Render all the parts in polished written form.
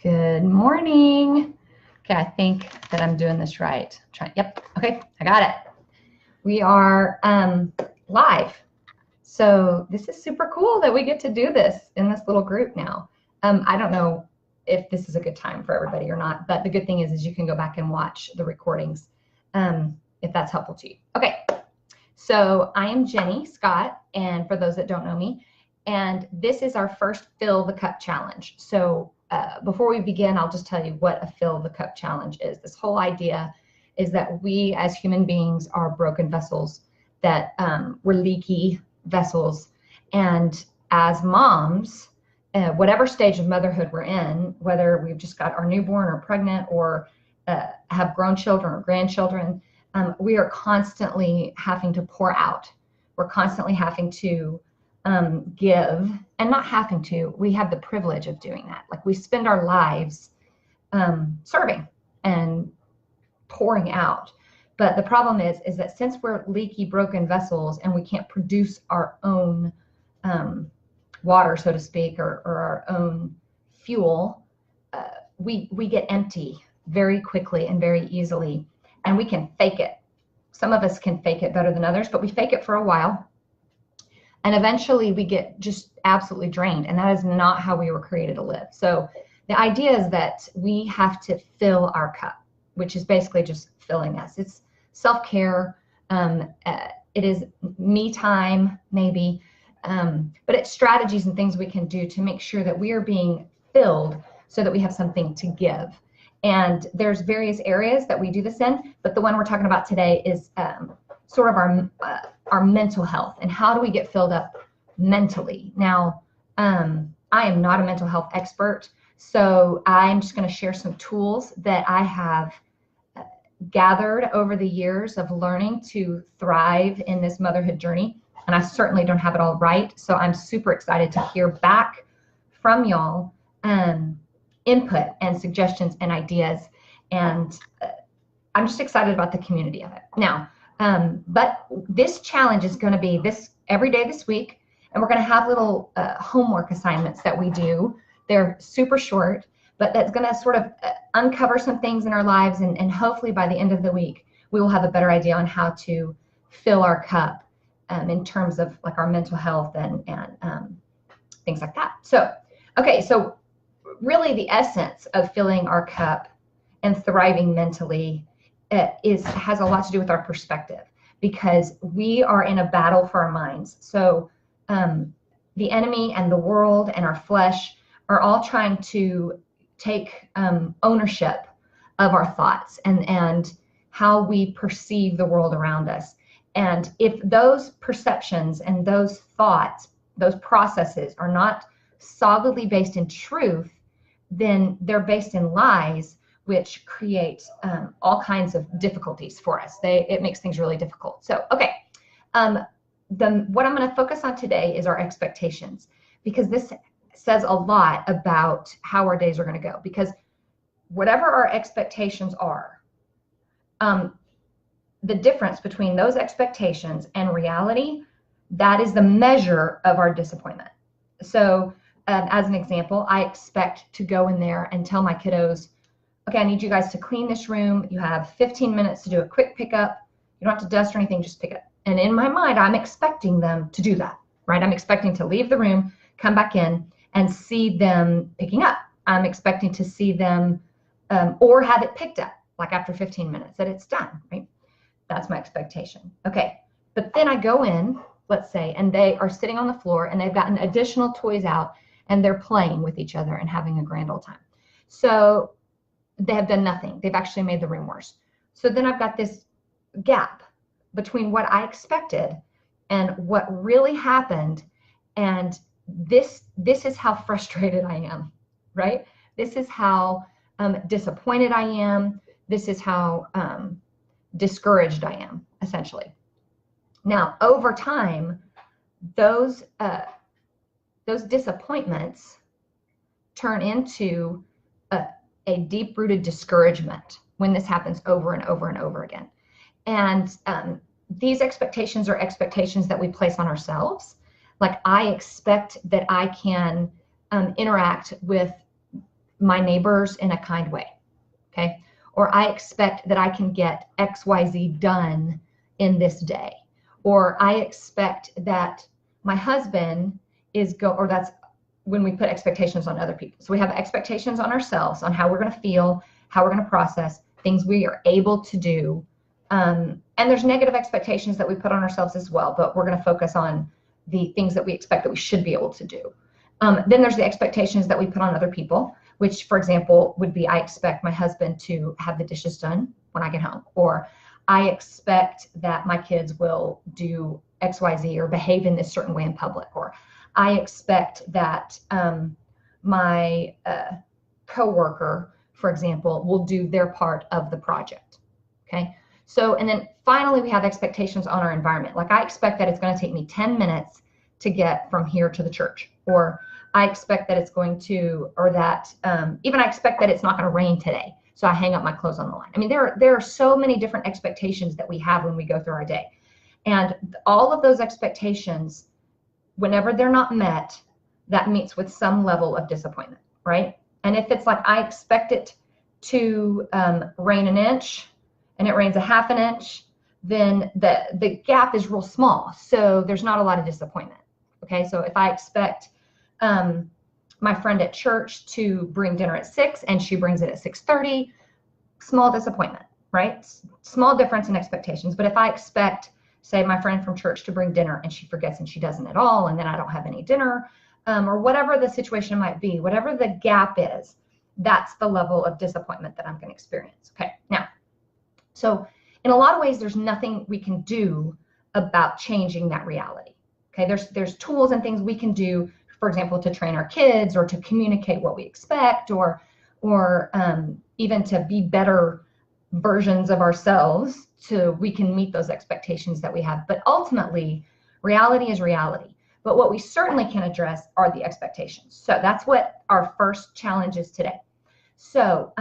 Good morning. Okay, I think that I'm doing this right. Yep, okay, I got it. We are live. So this is super cool that we get to do this in this little group now. I don't know if this is a good time for everybody or not, but the good thing is you can go back and watch the recordings if that's helpful to you. Okay, so I am Jenny Scott, and for those that don't know me, and this is our first Fill the Cup Challenge. So before we begin, I'll just tell you what a Fill the Cup Challenge is. This whole idea is that we as human beings are broken vessels, that we're leaky vessels, and as moms, whatever stage of motherhood we're in, whether we've just got our newborn or pregnant or have grown children or grandchildren, we are constantly having to pour out. We're constantly having to give, and not having to, we have the privilege of doing that. Like, we spend our lives serving and pouring out. But the problem is that since we're leaky, broken vessels and we can't produce our own water, so to speak, or our own fuel, we get empty very quickly and very easily, and we can fake it. Some of us can fake it better than others, but we fake it for a while. And eventually we get just absolutely drained, and that is not how we were created to live. So the idea is that we have to fill our cup, which is basically just filling us. It's self-care. It is me time, maybe, but it's strategies and things we can do to make sure that we are being filled so that we have something to give. And there's various areas that we do this in, but the one we're talking about today is sort of our mental health, and how do we get filled up mentally. Now, I am not a mental health expert, so I'm just going to share some tools that I have gathered over the years of learning to thrive in this motherhood journey. And I certainly don't have it all right, so I'm super excited to hear back from y'all input and suggestions and ideas, and I'm just excited about the community of it. Now, but this challenge is going to be this every day this week, and we're going to have little homework assignments that we do. They're super short, but that's going to sort of uncover some things in our lives, and hopefully by the end of the week we will have a better idea on how to fill our cup in terms of like our mental health and things like that. So, okay, so really the essence of filling our cup and thriving mentally has a lot to do with our perspective, because we are in a battle for our minds. So the enemy and the world and our flesh are all trying to take ownership of our thoughts and how we perceive the world around us. And if those perceptions and those thoughts, those processes are not solidly based in truth, then they're based in lies, which create all kinds of difficulties for us. It makes things really difficult. So, okay, what I'm going to focus on today is our expectations, because this says a lot about how our days are going to go. Because whatever our expectations are, the difference between those expectations and reality, that is the measure of our disappointment. So as an example, I expect to go in there and tell my kiddos, okay, I need you guys to clean this room. You have 15 minutes to do a quick pickup. You don't have to dust or anything, just pick it up. And in my mind, I'm expecting them to do that, right? I'm expecting to leave the room, come back in, and see them picking up. I'm expecting to see them or have it picked up, like after 15 minutes, that it's done, right? That's my expectation. Okay, but then I go in, let's say, and they are sitting on the floor and they've gotten additional toys out and they're playing with each other and having a grand old time. So they have done nothing. They've actually made the room worse. So then I've got this gap between what I expected and what really happened. And this is how frustrated I am, right? This is how disappointed I am. This is how discouraged I am, essentially. Now, over time, those disappointments turn into a deep-rooted discouragement when this happens over and over and over again. And these expectations are expectations that we place on ourselves. Like, I expect that I can interact with my neighbors in a kind way, okay? Or I expect that I can get XYZ done in this day. Or I expect that my husband or that's when we put expectations on other people. So we have expectations on ourselves, on how we're going to feel, how we're going to process things we are able to do. And there's negative expectations that we put on ourselves as well, but we're going to focus on the things that we expect that we should be able to do. Then there's the expectations that we put on other people, which, for example, would be I expect my husband to have the dishes done when I get home, or I expect that my kids will do XYZ or behave in this certain way in public, or I expect that my coworker, for example, will do their part of the project, okay? So, and then finally, we have expectations on our environment. Like I expect that it's going to take me 10 minutes to get from here to the church, or I expect that it's going to, or that even I expect that it's not going to rain today, so I hang up my clothes on the line. I mean, there are so many different expectations that we have when we go through our day. And all of those expectations, whenever they're not met, that meets with some level of disappointment, right? And if it's like I expect it to rain an inch and it rains a half an inch, then the gap is real small. So there's not a lot of disappointment, okay? So if I expect my friend at church to bring dinner at 6 and she brings it at 6:30, small disappointment, right? Small difference in expectations. But if I expect, say, my friend from church to bring dinner and she forgets and she doesn't at all, and then I don't have any dinner, or whatever the situation might be, whatever the gap is, that's the level of disappointment that I'm going to experience. Okay, now, so in a lot of ways, there's nothing we can do about changing that reality. Okay, there's tools and things we can do, for example, to train our kids or to communicate what we expect, or even to be better versions of ourselves so we can meet those expectations that we have. But ultimately, reality is reality. But what we certainly can address are the expectations. So that's what our first challenge is today. So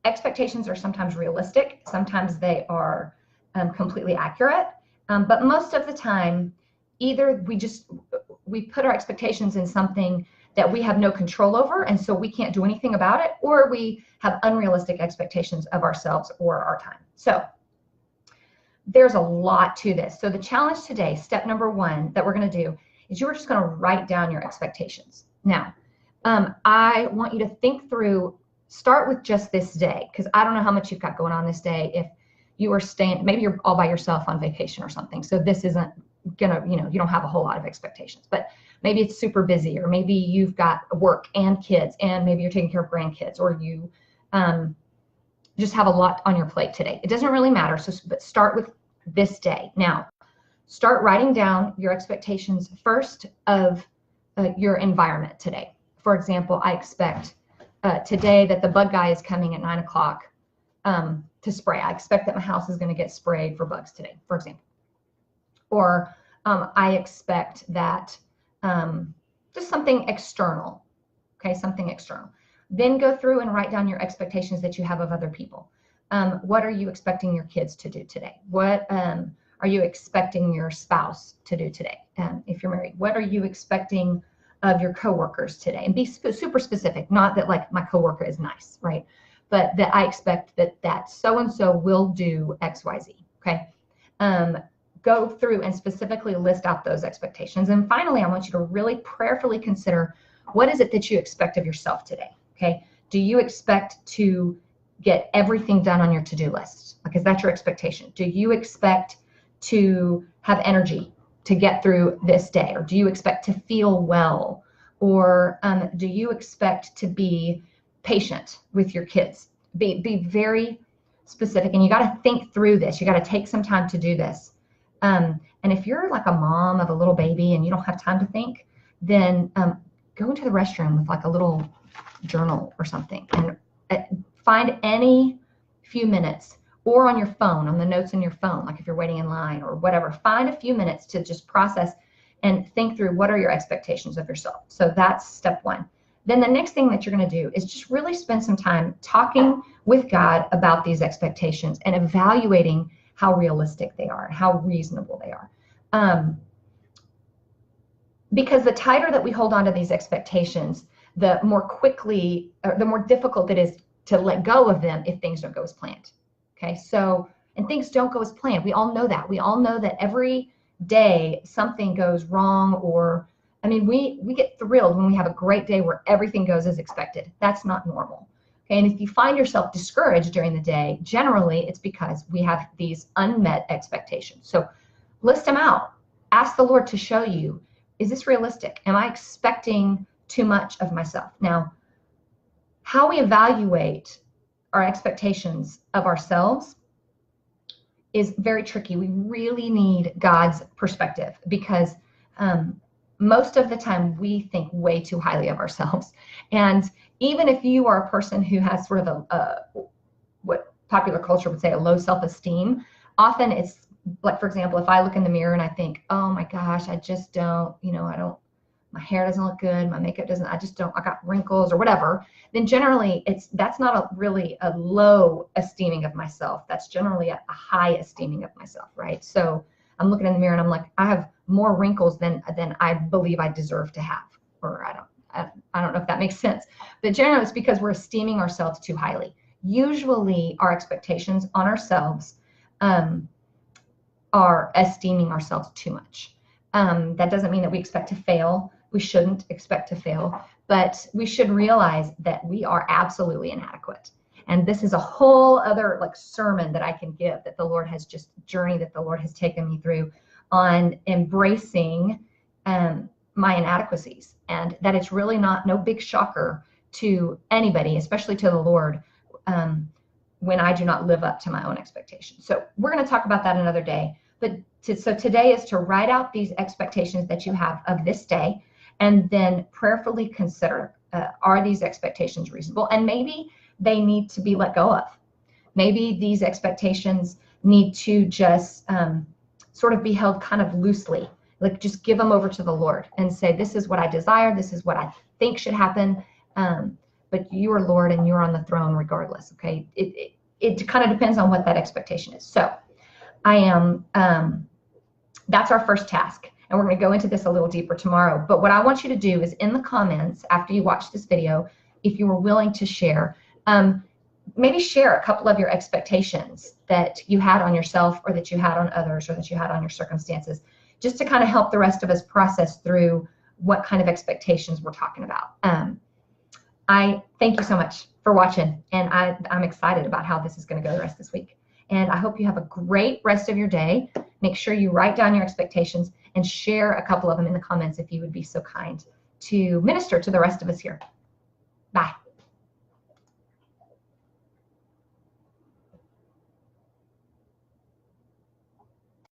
expectations are sometimes realistic. Sometimes they are completely accurate. But most of the time, either we put our expectations in something that we have no control over, and so we can't do anything about it, or we have unrealistic expectations of ourselves or our time. So there's a lot to this. So the challenge today, step number 1 that we're going to do, is you're just going to write down your expectations. Now, I want you to think through, start with just this day, because I don't know how much you've got going on this day. If you are staying, maybe you're all by yourself on vacation or something, so this isn't gonna, you don't have a whole lot of expectations, but maybe it's super busy, or maybe you've got work and kids, and maybe you're taking care of grandkids, or you just have a lot on your plate today. It doesn't really matter. So, but start with this day. Now, start writing down your expectations first of your environment today. For example, I expect today that the bug guy is coming at 9 o'clock to spray. I expect that my house is going to get sprayed for bugs today, for example. Or I expect that just something external, okay, something external. Then go through and write down your expectations that you have of other people. What are you expecting your kids to do today? What are you expecting your spouse to do today? If you're married, what are you expecting of your coworkers today? And be super specific, not that like my coworker is nice, right? But that I expect that so-and-so will do X, Y, Z, okay? Go through and specifically list out those expectations. And finally, I want you to really prayerfully consider, what is it that you expect of yourself today, okay? Do you expect to get everything done on your to-do list? Like, is that your expectation? Do you expect to have energy to get through this day? Or do you expect to feel well? Or do you expect to be patient with your kids? Be very specific, and you got to think through this. You got to take some time to do this. And if you're like a mom of a little baby and you don't have time to think, then go into the restroom with like a little journal or something, and find any few minutes, or on your phone, on the notes in your phone, like if you're waiting in line or whatever, find a few minutes to just process and think through, what are your expectations of yourself? So that's step 1. Then the next thing that you're going to do is just really spend some time talking with God about these expectations and evaluating how realistic they are, how reasonable they are. Because the tighter that we hold on to these expectations, the more quickly, or the more difficult it is to let go of them if things don't go as planned. Okay, so, and things don't go as planned. We all know that. We all know that every day something goes wrong, or, I mean, we get thrilled when we have a great day where everything goes as expected. That's not normal. Okay, and if you find yourself discouraged during the day, generally it's because we have these unmet expectations. So list them out. Ask the Lord to show you, is this realistic? Am I expecting too much of myself? Now, how we evaluate our expectations of ourselves is very tricky. We really need God's perspective, because most of the time we think way too highly of ourselves. And even if you are a person who has sort of what popular culture would say, a low self-esteem, often it's like, for example, if I look in the mirror and I think, oh my gosh, I just don't, my hair doesn't look good, my makeup doesn't, I got wrinkles or whatever, then generally that's not really a low esteeming of myself. That's generally a high esteeming of myself, right? So I'm looking in the mirror and I'm like, I have more wrinkles than I believe I deserve to have, or I don't know if that makes sense. But generally it's because we're esteeming ourselves too highly. Usually our expectations on ourselves are esteeming ourselves too much. That doesn't mean that we expect to fail. We shouldn't expect to fail, but we should realize that we are absolutely inadequate. And this is a whole other sermon that I can give, that the Lord has journey that the Lord has taken me through on embracing my inadequacies, and that it's really no big shocker to anybody, especially to the Lord, when I do not live up to my own expectations. So we're going to talk about that another day. But so today is to write out these expectations that you have of this day, and then prayerfully consider, are these expectations reasonable? And maybe they need to be let go of. Maybe these expectations need to just sort of be held kind of loosely. Just give them over to the Lord and say, this is what I desire, this is what I think should happen, but you are Lord and you're on the throne regardless, okay? It kind of depends on what that expectation is. So that's our first task. And we're going to go into this a little deeper tomorrow. But what I want you to do is, in the comments after you watch this video, if you were willing to share, maybe share a couple of your expectations that you had on yourself, or that you had on others, or that you had on your circumstances, just to kind of help the rest of us process through what kind of expectations we're talking about. I thank you so much for watching, and I'm excited about how this is going to go the rest of this week. And I hope you have a great rest of your day. Make sure you write down your expectations and share a couple of them in the comments if you would be so kind to minister to the rest of us here.